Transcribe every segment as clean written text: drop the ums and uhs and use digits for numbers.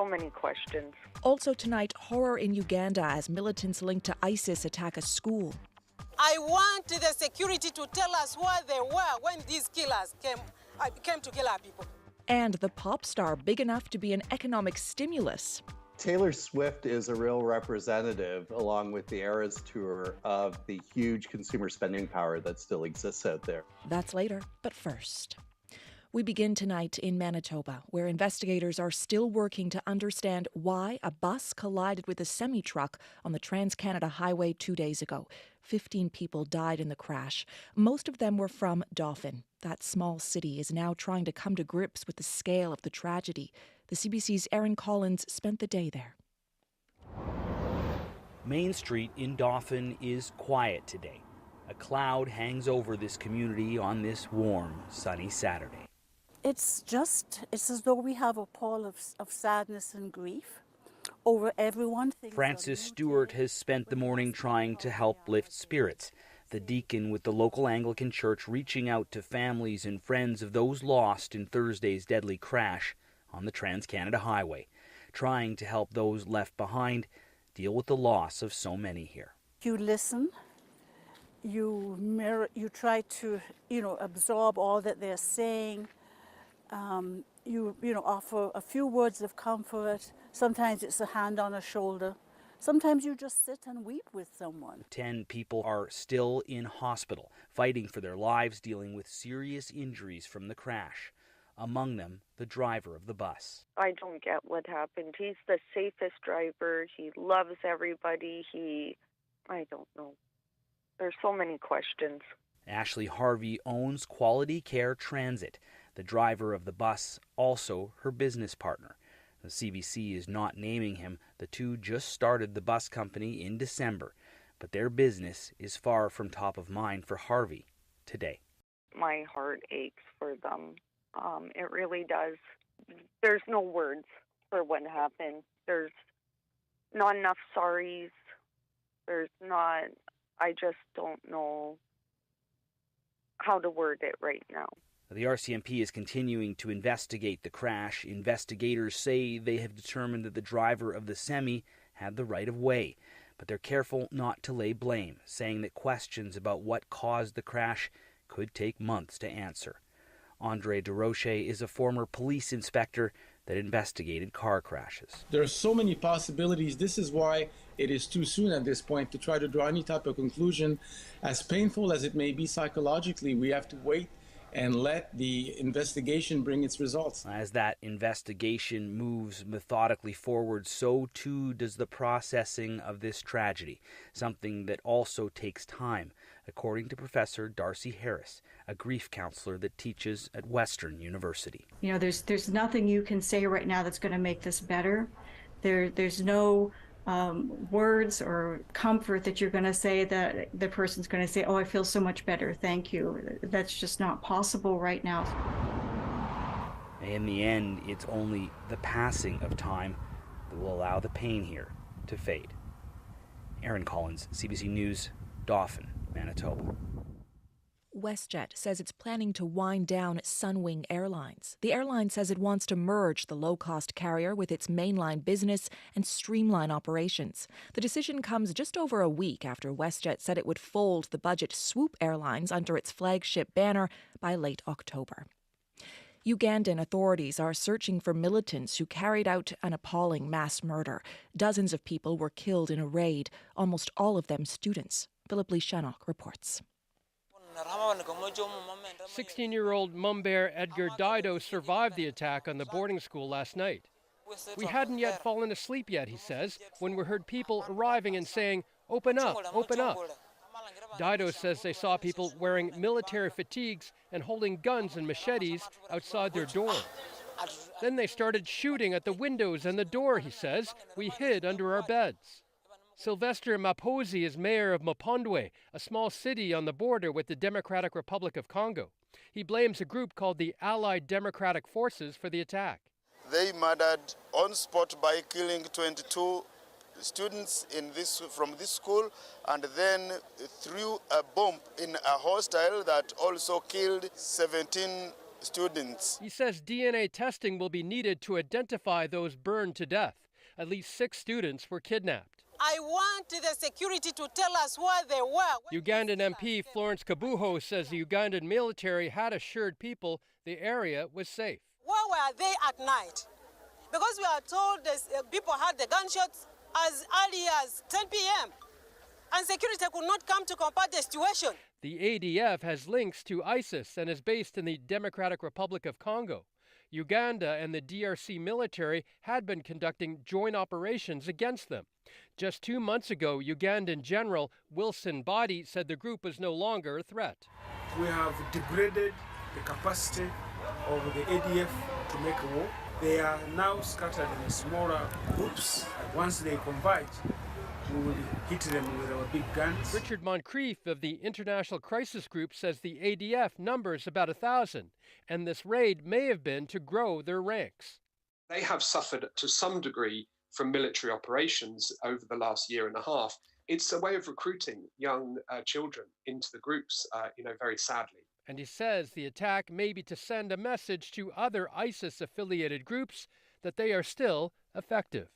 many questions. Also tonight, horror in Uganda as militants linked to ISIS attack a school. I want the security to tell us where they were when these killers came to kill our people. And the pop star big enough to be an economic stimulus. Taylor Swift is a real representative, along with the Eras Tour, of the huge consumer spending power that still exists out there. That's later, but first. We begin tonight in Manitoba, where investigators are still working to understand why a bus collided with a semi-truck on the Trans-Canada Highway 2 days ago. 15 people died in the crash. Most of them were from Dauphin. That small city is now trying to come to grips with the scale of the tragedy. The CBC's Aaron Collins spent the day there. Main Street in Dauphin is quiet today. A cloud hangs over this community on this warm, sunny Saturday. It's as though we have a pall of sadness and grief over everyone. Francis Stewart has spent the morning trying to help lift spirits. The deacon with the local Anglican church reaching out to families and friends of those lost in Thursday's deadly crash on the Trans-Canada Highway, trying to help those left behind deal with the loss of so many here. You listen, you mirror, you try to, absorb all that they're saying. You offer a few words of comfort. Sometimes it's a hand on a shoulder. Sometimes you just sit and weep with someone. 10 people are still in hospital, fighting for their lives, dealing with serious injuries from the crash. Among them, the driver of the bus. I don't get what happened. He's the safest driver. He loves everybody. I don't know. There's so many questions. Ashley Harvey owns Quality Care Transit. The driver of the bus, also her business partner. The CBC is not naming him. The two just started the bus company in December, but their business is far from top of mind for Harvey today. My heart aches for them. It really does. There's no words for what happened. There's not enough sorries. I just don't know how to word it right now. The RCMP is continuing to investigate the crash. Investigators say they have determined that the driver of the semi had the right of way, but they're careful not to lay blame, saying that questions about what caused the crash could take months to answer. Andre DeRoche is a former police inspector that investigated car crashes. There are so many possibilities. This is why it is too soon at this point to try to draw any type of conclusion. As painful as it may be psychologically, we have to wait and let the investigation bring its results. As that investigation moves methodically forward, so too does the processing of this tragedy, something that also takes time, according to Professor Darcy Harris, a grief counselor that teaches at Western University. There's nothing you can say right now that's going to make this better. There's no words or comfort that you're going to say that the person's going to say, oh, I feel so much better, thank you. That's just not possible right now. In the end, it's only the passing of time that will allow the pain here to fade. Aaron Collins, CBC News, Dauphin, Manitoba. WestJet says it's planning to wind down Sunwing Airlines. The airline says it wants to merge the low-cost carrier with its mainline business and streamline operations. The decision comes just over a week after WestJet said it would fold the budget Swoop Airlines under its flagship banner by late October. Ugandan authorities are searching for militants who carried out an appalling mass murder. Dozens of people were killed in a raid, almost all of them students. Philip Lee Shannock reports. 16-year-old Mumbear Edgar Dido survived the attack on the boarding school last night. We hadn't yet fallen asleep yet, he says, when we heard people arriving and saying, "Open up, open up." Dido says they saw people wearing military fatigues and holding guns and machetes outside their dorm. Then they started shooting at the windows and the door, he says. We hid under our beds. Sylvester Maposi is mayor of Mapondwe, a small city on the border with the Democratic Republic of Congo. He blames a group called the Allied Democratic Forces for the attack. They murdered on spot by killing 22 students from this school, and then threw a bomb in a hostel that also killed 17 students. He says DNA testing will be needed to identify those burned to death. At least 6 students were kidnapped. I want the security to tell us where they were. Ugandan MP Florence Kabuho says the Ugandan military had assured people the area was safe. Where were they at night? Because we are told people had the gunshots as early as 10 p.m. and security could not come to combat the situation. The ADF has links to ISIS and is based in the Democratic Republic of Congo. Uganda and the DRC military had been conducting joint operations against them. Just 2 months ago, Ugandan General Wilson Badi said the group was no longer a threat. We have degraded the capacity of the ADF to make a war. They are now scattered in smaller groups. Once they converge, we will hit them with our big guns. Richard Moncrief of the International Crisis Group says the ADF numbers about 1,000, and this raid may have been to grow their ranks. They have suffered to some degree from military operations over the last year and a half. It's a way of recruiting young children into the groups, very sadly. And he says the attack may be to send a message to other ISIS-affiliated groups that they are still effective.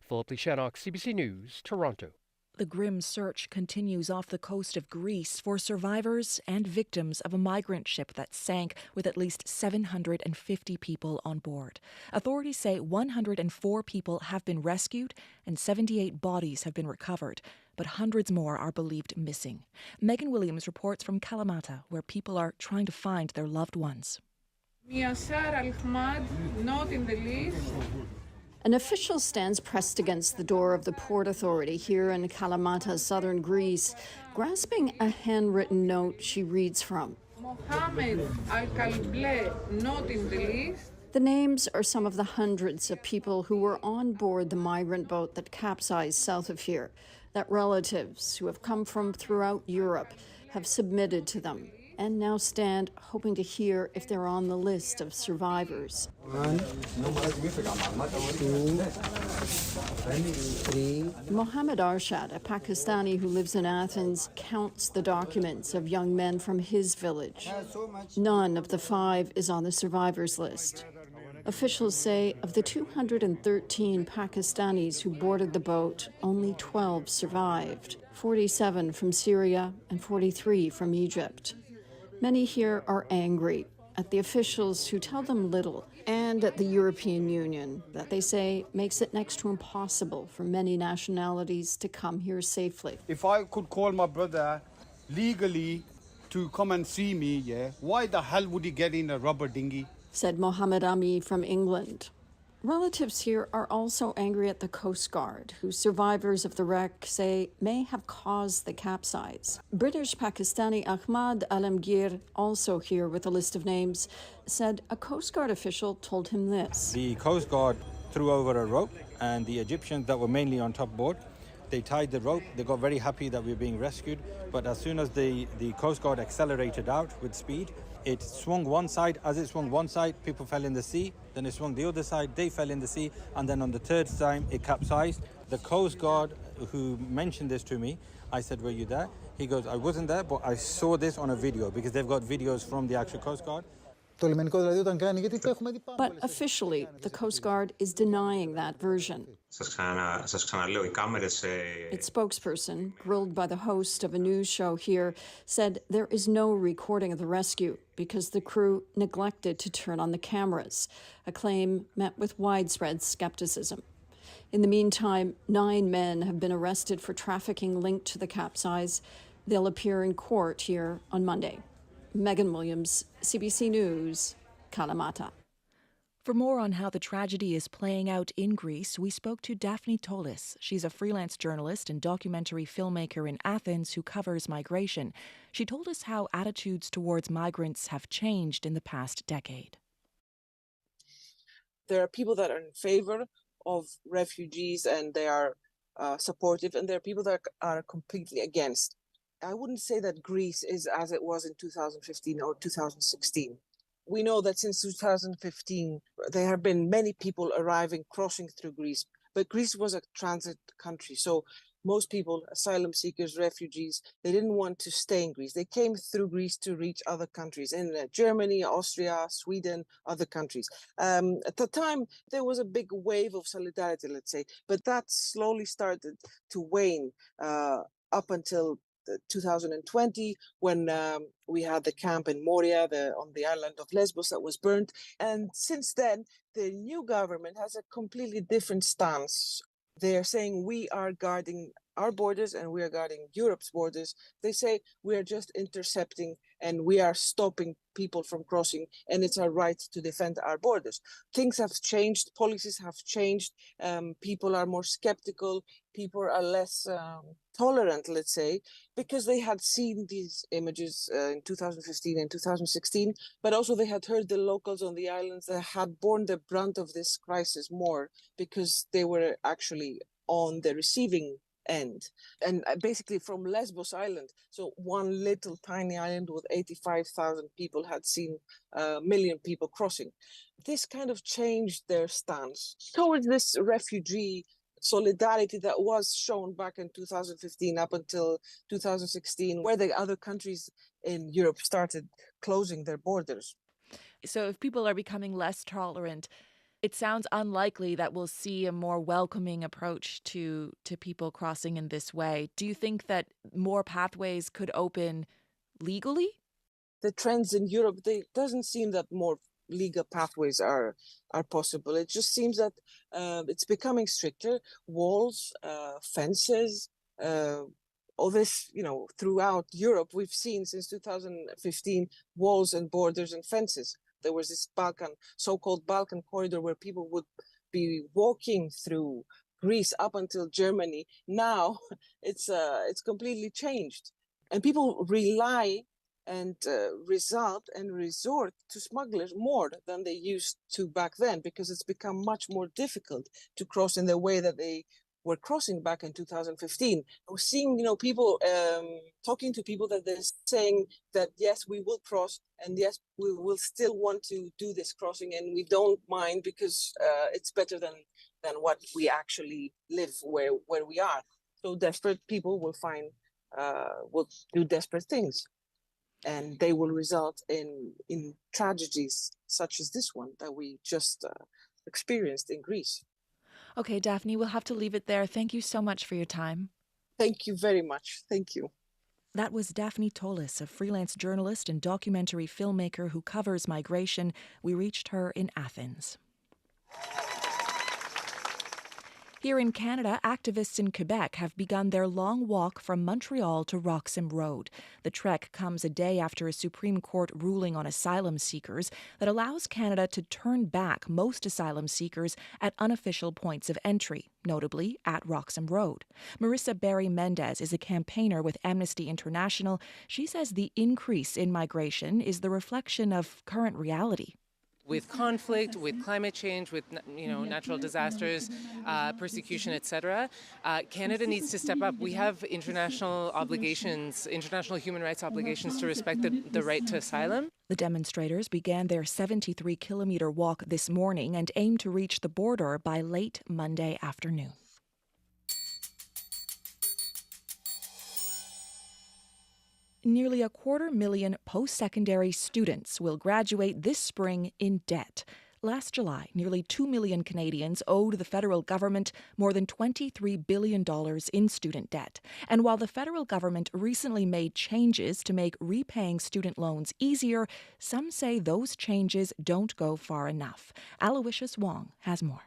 Philip Lishanok, CBC News, Toronto. The grim search continues off the coast of Greece for survivors and victims of a migrant ship that sank with at least 750 people on board. Authorities say 104 people have been rescued and 78 bodies have been recovered, but hundreds more are believed missing. Megan Williams reports from Kalamata, where people are trying to find their loved ones. Not in the list. An official stands pressed against the door of the Port Authority here in Kalamata, southern Greece, grasping a handwritten note she reads from. Mohammed Al-Kalble, not in the list. The names are some of the hundreds of people who were on board the migrant boat that capsized south of here, that relatives who have come from throughout Europe have submitted to them, and now stand hoping to hear if they're on the list of survivors. 1, 2, 3. Mohammed Arshad, a Pakistani who lives in Athens, counts the documents of young men from his village. None of the 5 is on the survivors list. Officials say of the 213 Pakistanis who boarded the boat, only 12 survived, 47 from Syria and 43 from Egypt. Many here are angry at the officials who tell them little, and at the European Union that they say makes it next to impossible for many nationalities to come here safely. If I could call my brother legally to come and see me, why the hell would he get in a rubber dinghy? Said Mohammed Ami from England. Relatives here are also angry at the Coast Guard, who survivors of the wreck say may have caused the capsize. British Pakistani Ahmad Alamgir, also here with a list of names, said a Coast Guard official told him this. The Coast Guard threw over a rope, and the Egyptians that were mainly on top board, they tied the rope. They got very happy that we were being rescued, but as soon as the Coast Guard accelerated out with speed, it swung one side. As it swung one side, people fell in the sea. Then it swung the other side, they fell in the sea. And then on the third time, it capsized. The Coast Guard who mentioned this to me, I said, were you there? He goes, I wasn't there, but I saw this on a video, because they've got videos from the actual Coast Guard. But officially, the Coast Guard is denying that version. Its spokesperson, grilled by the host of a news show here, said there is no recording of the rescue because the crew neglected to turn on the cameras, a claim met with widespread skepticism. In the meantime, 9 men have been arrested for trafficking linked to the capsize. They'll appear in court here on Monday. Megan Williams, CBC News, Kalamata. For more on how the tragedy is playing out in Greece, we spoke to Daphne Tolis. She's a freelance journalist and documentary filmmaker in Athens who covers migration. She told us how attitudes towards migrants have changed in the past decade. There are people that are in favor of refugees and they are supportive, and there are people that are completely against. I wouldn't say that Greece is as it was in 2015 or 2016. We know that since 2015, there have been many people arriving, crossing through Greece, but Greece was a transit country. So most people, asylum seekers, refugees, they didn't want to stay in Greece. They came through Greece to reach other countries in Germany, Austria, Sweden, other countries. At the time, there was a big wave of solidarity, let's say, but that slowly started to wane up until 2020, when we had the camp in Moria on the island of Lesbos that was burnt. And since then, the new government has a completely different stance. They are saying we are guarding our borders and we are guarding Europe's borders. They say we are just intercepting and we are stopping people from crossing, and it's our right to defend our borders. Things have changed, policies have changed, people are more skeptical, people are less tolerant, let's say, because they had seen these images in 2015 and 2016, but also they had heard the locals on the islands that had borne the brunt of this crisis more because they were actually on the receiving end. And basically from Lesbos Island, so one little tiny island with 85,000 people, had seen a million people crossing. This kind of changed their stance towards this refugee solidarity that was shown back in 2015 up until 2016, where the other countries in Europe started closing their borders. So if people are becoming less tolerant, it sounds unlikely that we'll see a more welcoming approach to people crossing in this way. Do you think that more pathways could open legally? The trends in Europe, it doesn't seem that more legal pathways are possible. It just seems that it's becoming stricter. Walls, fences, all this, throughout Europe, we've seen since 2015 walls and borders and fences. There was this so-called Balkan corridor where people would be walking through Greece up until Germany. Now it's completely changed, and people rely and resort to smugglers more than they used to back then, because it's become much more difficult to cross in the way that they were crossing back in 2015. We're seeing, people talking to people that they're saying that, yes, we will cross, and yes, we will still want to do this crossing, and we don't mind because it's better than what we actually live where we are. So desperate people will do desperate things, and they will result in tragedies such as this one that we just experienced in Greece. Okay, Daphne, we'll have to leave it there. Thank you so much for your time. Thank you very much. Thank you. That was Daphne Tolis, a freelance journalist and documentary filmmaker who covers migration. We reached her in Athens. Here in Canada, activists in Quebec have begun their long walk from Montreal to Roxham Road. The trek comes a day after a Supreme Court ruling on asylum seekers that allows Canada to turn back most asylum seekers at unofficial points of entry, notably at Roxham Road. Marissa Berry-Mendez is a campaigner with Amnesty International. She says the increase in migration is the reflection of current reality. With conflict, with climate change, with natural disasters, persecution, etc., Canada needs to step up. We have international obligations, international human rights obligations to respect the right to asylum. The demonstrators began their 73-kilometer walk this morning and aim to reach the border by late Monday afternoon. Nearly 250,000 post-secondary students will graduate this spring in debt. Last July, nearly 2 million Canadians owed the federal government more than $23 billion in student debt. And while the federal government recently made changes to make repaying student loans easier, some say those changes don't go far enough. Aloysius Wong has more.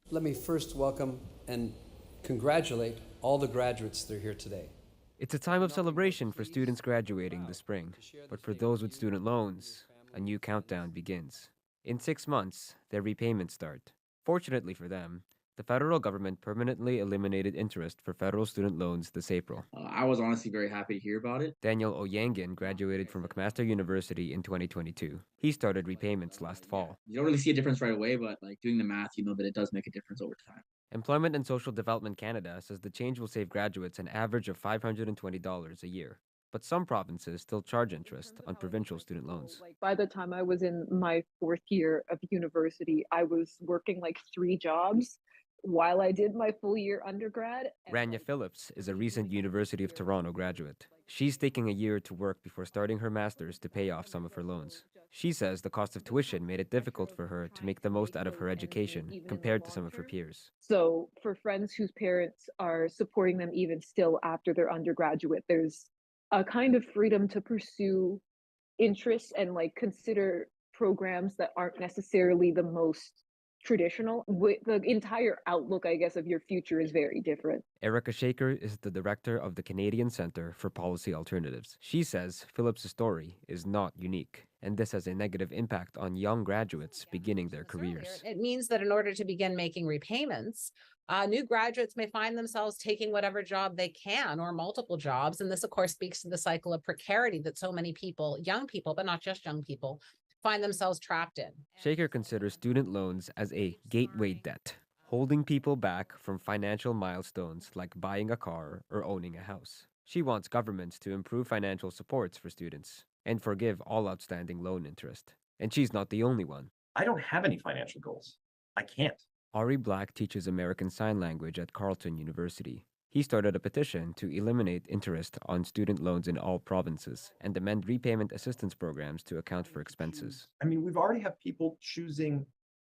Let me first welcome and congratulate all the graduates that are here today. It's a time of celebration for students graduating this spring, but for those with student loans, a new countdown begins. In 6 months, their repayments start. Fortunately for them, the federal government permanently eliminated interest for federal student loans this April. I was honestly very happy to hear about it. Daniel Oyangin graduated from McMaster University in 2022. He started repayments last fall. You don't really see a difference right away, but doing the math, you know that it does make a difference over time. Employment and Social Development Canada says the change will save graduates an average of $520 a year. But some provinces still charge interest on provincial student loans. By the time I was in my 4th year of university, I was working 3 jobs while I did my full year undergrad. Rania Phillips is a recent University of Toronto graduate. She's taking a year to work before starting her master's to pay off some of her loans. She says the cost of tuition made it difficult for her to make the most out of her education compared to some of her peers. So for friends whose parents are supporting them even still after they're undergraduate, there's a kind of freedom to pursue interests and like consider programs that aren't necessarily the most traditional. The entire outlook, I guess, of your future is very different. Erica Shaker is the director of the Canadian Centre for Policy Alternatives. She says Phillips' story is not unique, and this has a negative impact on young graduates beginning their careers. It means that in order to begin making repayments, new graduates may find themselves taking whatever job they can or multiple jobs. And this, of course, speaks to the cycle of precarity that so many people, young people, but not just young people, find themselves trapped in. Shaker considers student loans as a gateway debt, holding people back from financial milestones like buying a car or owning a house. She wants governments to improve financial supports for students and forgive all outstanding loan interest. And she's not the only one. I don't have any financial goals. I can't. Ari Black teaches American Sign Language at Carleton University. He started a petition to eliminate interest on student loans in all provinces and amend repayment assistance programs to account for expenses. I mean, we've already have people choosing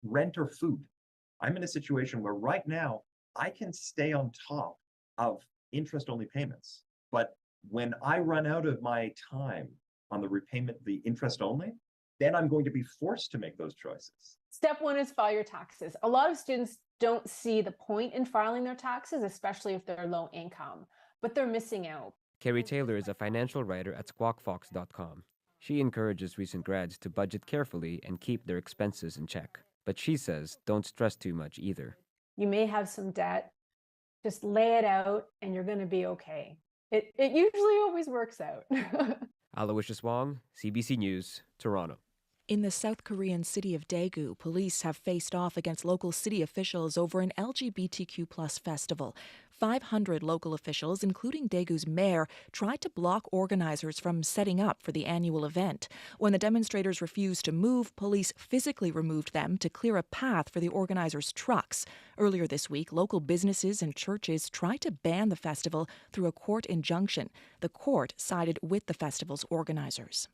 rent or food. I'm in a situation where right now I can stay on top of interest-only payments. But when I run out of my time on the repayment, the interest-only, then I'm going to be forced to make those choices. Step one is file your taxes. A lot of students don't see the point in filing their taxes, especially if they're low income, but they're missing out. Carrie Taylor is a financial writer at squawkfox.com. She encourages recent grads to budget carefully and keep their expenses in check. But she says don't stress too much either. You may have some debt. Just lay it out and you're going to be okay. It usually always works out. Aloysius Wong, CBC News, Toronto. In the South Korean city of Daegu, police have faced off against local city officials over an LGBTQ+ festival. 500 local officials, including Daegu's mayor, tried to block organizers from setting up for the annual event. When the demonstrators refused to move, police physically removed them to clear a path for the organizers' trucks. Earlier this week, local businesses and churches tried to ban the festival through a court injunction. The court sided with the festival's organizers.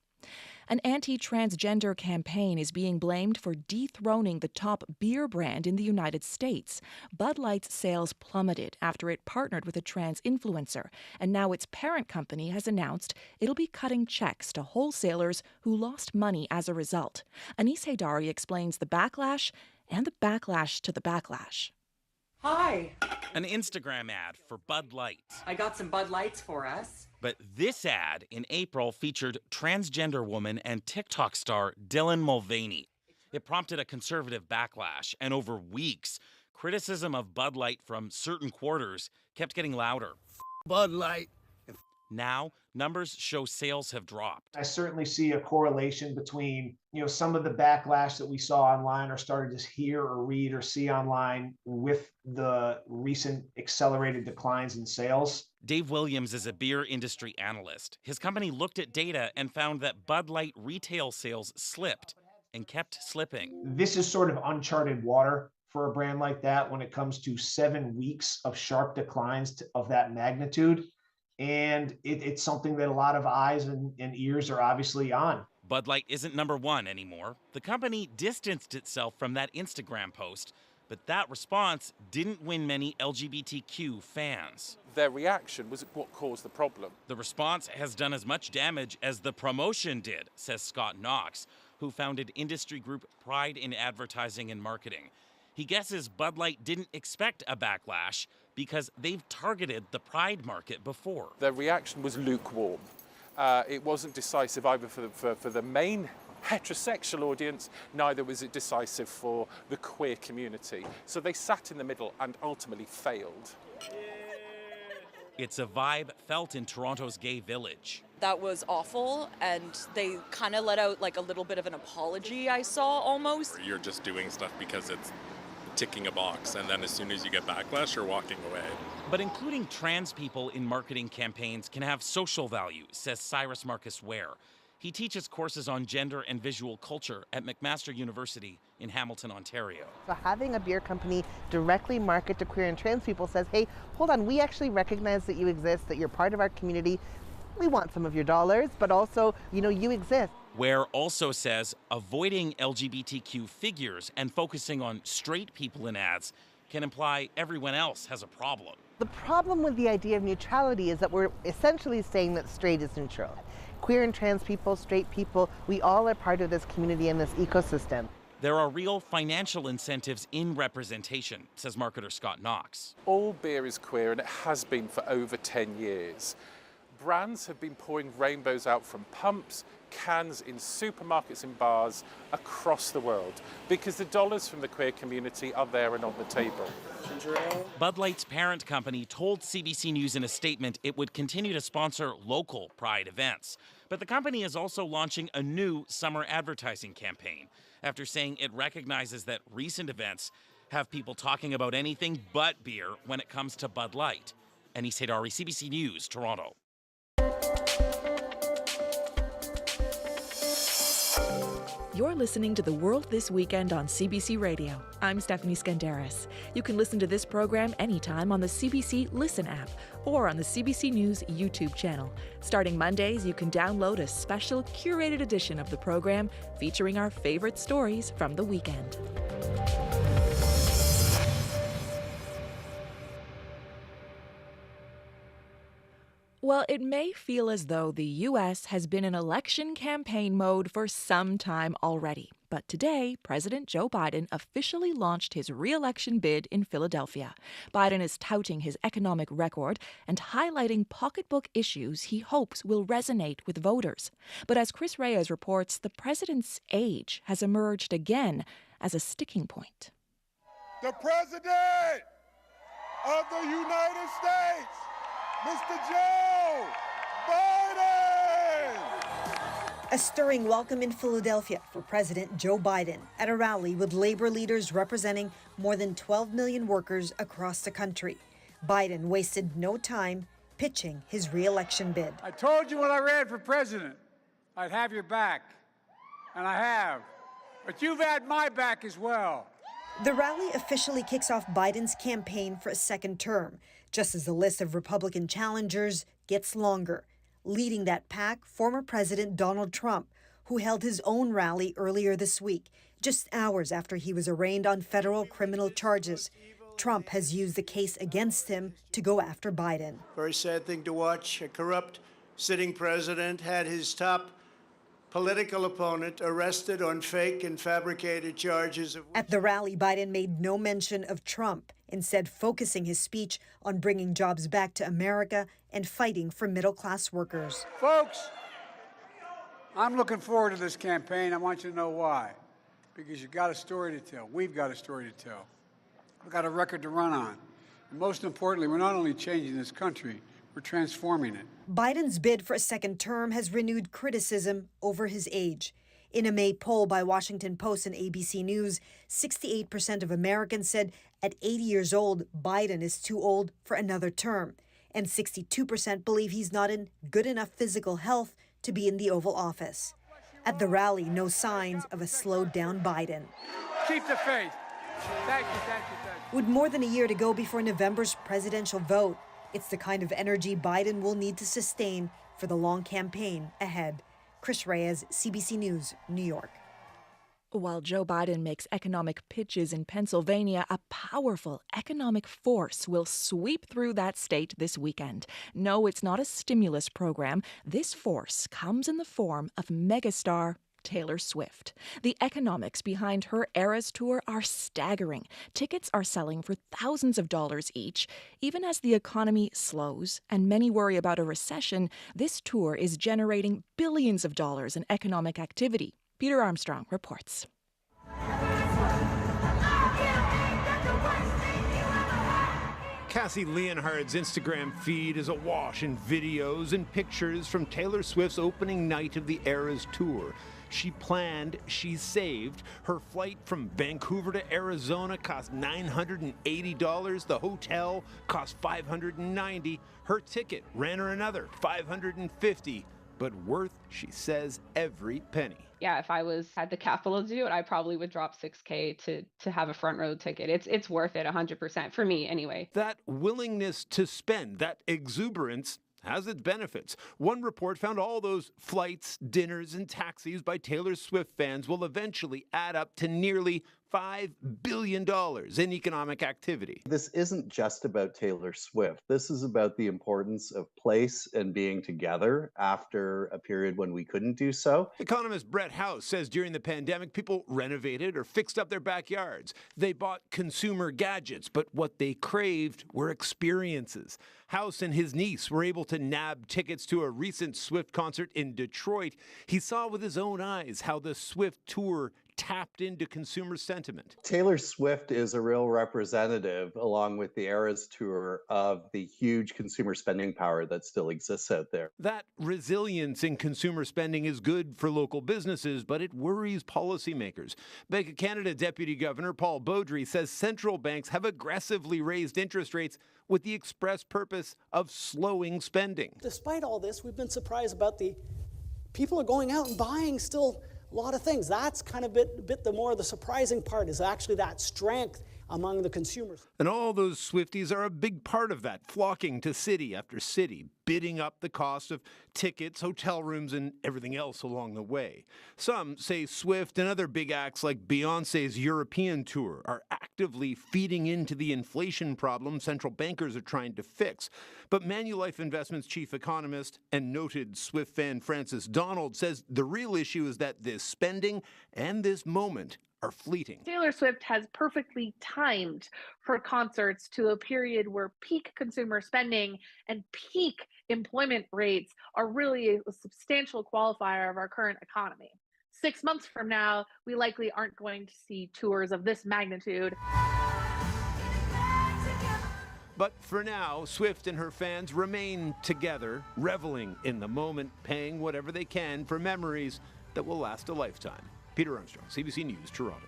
An anti-transgender campaign is being blamed for dethroning the top beer brand in the United States. Bud Light's sales plummeted after it partnered with a trans influencer, and now its parent company has announced it'll be cutting checks to wholesalers who lost money as a result. Anise Haydari explains the backlash and the backlash to the backlash. Hi. An Instagram ad for Bud Light. I got some Bud Lights for us. But this ad in April featured transgender woman and TikTok star Dylan Mulvaney. It prompted a conservative backlash, and over weeks, criticism of Bud Light from certain quarters kept getting louder. Bud Light. Now, numbers show sales have dropped. I certainly see a correlation between, some of the backlash that we saw online or started to hear or read or see online with the recent accelerated declines in sales. Dave Williams is a beer industry analyst. His company looked at data and found that Bud Light retail sales slipped and kept slipping. This is sort of uncharted water for a brand like that when it comes to 7 weeks of sharp declines of that magnitude. And it's something that a lot of eyes and ears are obviously on. Bud Light isn't number one anymore. The company distanced itself from that Instagram post, but that response didn't win many LGBTQ fans. Their reaction was what caused the problem. The response has done as much damage as the promotion did, says Scott Knox, who founded industry group Pride in Advertising and Marketing. He guesses Bud Light didn't expect a backlash because they've targeted the Pride market before. Their reaction was lukewarm. It wasn't decisive either for the main heterosexual audience, neither was it decisive for the queer community. So they sat in the middle and ultimately failed. It's a vibe felt in Toronto's gay village. That was awful, and they kind of let out like a little bit of an apology, I saw almost. You're just doing stuff because it's ticking a box, and then as soon as you get backlash, you're walking away. But including trans people in marketing campaigns can have social value, says Cyrus Marcus Ware. He teaches courses on gender and visual culture at McMaster University in Hamilton, Ontario. So having a beer company directly market to queer and trans people says, hey, hold on, we actually recognize that you exist, that you're part of our community. We want some of your dollars, but also, you exist. Ware also says avoiding LGBTQ figures and focusing on straight people in ads can imply everyone else has a problem. The problem with the idea of neutrality is that we're essentially saying that straight is neutral. Queer and trans people, straight people, we all are part of this community and this ecosystem. There are real financial incentives in representation, says marketer Scott Knox. All beer is queer, and it has been for over 10 years. Brands have been pouring rainbows out from pumps, cans, in supermarkets and bars across the world because the dollars from the queer community are there and on the table. Bud Light's parent company told CBC News in a statement it would continue to sponsor local Pride events. But the company is also launching a new summer advertising campaign after saying it recognizes that recent events have people talking about anything but beer when it comes to Bud Light. Anis Haydari, CBC News, Toronto. You're listening to The World This Weekend on CBC Radio. I'm Stephanie Skandaris. You can listen to this program anytime on the CBC Listen app or on the CBC News YouTube channel. Starting Mondays, you can download a special curated edition of the program featuring our favorite stories from the weekend. Well, it may feel as though the U.S. has been in election campaign mode for some time already. But today, President Joe Biden officially launched his re-election bid in Philadelphia. Biden is touting his economic record and highlighting pocketbook issues he hopes will resonate with voters. But as Chris Reyes reports, the president's age has emerged again as a sticking point. The President of the United States, Mr. Joe Biden! A stirring welcome in Philadelphia for President Joe Biden at a rally with labor leaders representing more than 12 million workers across the country. Biden wasted no time pitching his re-election bid. I told you when I ran for president, I'd have your back, and I have. But you've had my back as well. The rally officially kicks off Biden's campaign for a second term, just as the list of Republican challengers gets longer. Leading that pack, former President Donald Trump, who held his own rally earlier this week, just hours after he was arraigned on federal criminal charges. Trump has used the case against him to go after Biden. Very sad thing to watch. A corrupt sitting president had his top political opponent arrested on fake and fabricated charges. At the rally, Biden made no mention of Trump, instead focusing his speech on bringing jobs back to America and fighting for middle-class workers. Folks, I'm looking forward to this campaign. I want you to know why. Because you've got a story to tell. We've got a story to tell. We've got a record to run on. And most importantly, we're not only changing this country, we're transforming it. Biden's bid for a second term has renewed criticism over his age. In a May poll by Washington Post and ABC News, 68% of Americans said at 80 years old, Biden is too old for another term. And 62% believe he's not in good enough physical health to be in the Oval Office. At the rally, no signs of a slowed-down Biden. Keep the faith. Thank you, thank you, thank you. With more than a year to go before November's presidential vote, it's the kind of energy Biden will need to sustain for the long campaign ahead. Chris Reyes, CBC News, New York. While Joe Biden makes economic pitches in Pennsylvania, a powerful economic force will sweep through that state this weekend. No, it's not a stimulus program. This force comes in the form of megastar Taylor Swift. The economics behind her Eras Tour are staggering. Tickets are selling for thousands of dollars each. Even as the economy slows and many worry about a recession, this tour is generating billions of dollars in economic activity. Peter Armstrong reports. Cassie Leonhard's Instagram feed is awash in videos and pictures from Taylor Swift's opening night of the Eras Tour. She planned, she saved. Her flight from Vancouver to Arizona cost $980. The hotel cost $590. Her ticket ran her another $550. but worth, she says, every penny. Yeah, if I had the capital to do it, I probably would drop $6,000 to have a front row ticket. It's worth it 100% for me anyway. That willingness to spend, that exuberance, has its benefits. One report found all those flights, dinners, and taxis by Taylor Swift fans will eventually add up to nearly $5 billion in economic activity. This isn't just about Taylor Swift. This is about the importance of place and being together after a period when we couldn't do so. Economist Brett House says during the pandemic, people renovated or fixed up their backyards. They bought consumer gadgets, but what they craved were experiences. House and his niece were able to nab tickets to a recent Swift concert in Detroit. He saw with his own eyes how the Swift tour tapped into consumer sentiment. Taylor Swift is a real representative, along with the Eras Tour, of the huge consumer spending power that still exists out there. That resilience in consumer spending is good for local businesses, but it worries policymakers. Bank of Canada Deputy Governor Paul Beaudry says central banks have aggressively raised interest rates with the express purpose of slowing spending. Despite all this, we've been surprised about the people are going out and buying still a lot of things. That's kind of bit the more the surprising part, is actually that strength among the consumers. And all those Swifties are a big part of that, flocking to city after city, bidding up the cost of tickets, hotel rooms, and everything else along the way. Some say Swift and other big acts like Beyoncé's European tour are actively feeding into the inflation problem central bankers are trying to fix. But Manulife Investments chief economist and noted Swift fan Francis Donald says the real issue is that this spending and this moment are fleeting. Taylor Swift has perfectly timed her concerts to a period where peak consumer spending and peak employment rates are really a substantial qualifier of our current economy. 6 months from now, we likely aren't going to see tours of this magnitude. But for now, Swift and her fans remain together, reveling in the moment, paying whatever they can for memories that will last a lifetime. Peter Armstrong, CBC News, Toronto.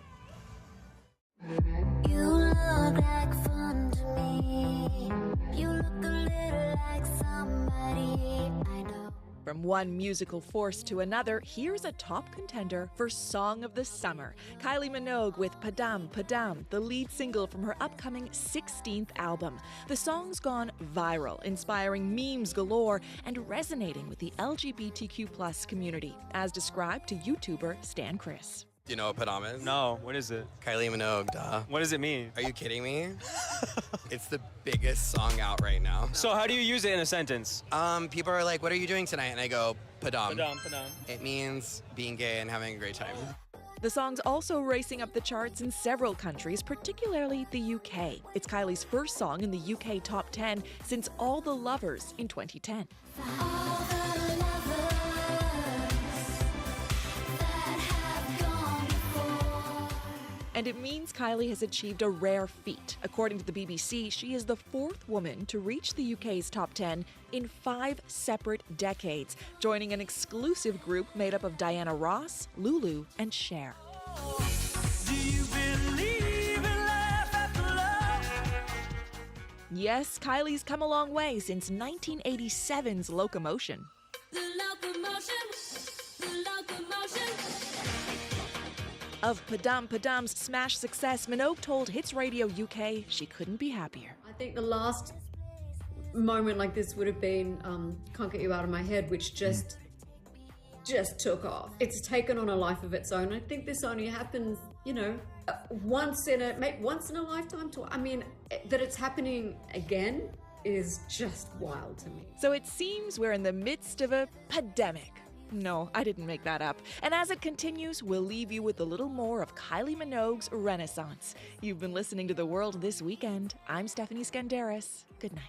You look like fun to me. You look a little like somebody I know. From one musical force to another, here's a top contender for Song of the Summer. Kylie Minogue with Padam Padam, the lead single from her upcoming 16th album. The song's gone viral, inspiring memes galore and resonating with the LGBTQ+ community, as described to YouTuber Stan Chris. Do you know what Padam is? No, what is it? Kylie Minogue, duh. What does it mean? Are you kidding me? It's the biggest song out right now. So how do you use it in a sentence? People are like, what are you doing tonight? And I go, Padam. Padam, Padam. It means being gay and having a great time. The song's also racing up the charts in several countries, particularly the UK. It's Kylie's first song in the UK top 10 since All the Lovers in 2010. And it means Kylie has achieved a rare feat. According to the BBC, she is the fourth woman to reach the UK's top 10 in 5 separate decades, joining an exclusive group made up of Diana Ross, Lulu, and Cher. Yes, Kylie's come a long way since 1987's Locomotion. Of Padam Padam's smash success, Minogue told Hits Radio UK she couldn't be happier. I think the last moment like this would have been Can't Get You Out of My Head, which just took off. It's taken on a life of its own. I think this only happens, once in a lifetime. That it's happening again is just wild to me. So it seems we're in the midst of a pandemic. No, I didn't make that up. And as it continues, we'll leave you with a little more of Kylie Minogue's renaissance. You've been listening to The World This Weekend. I'm Stephanie Skandaris. Good night.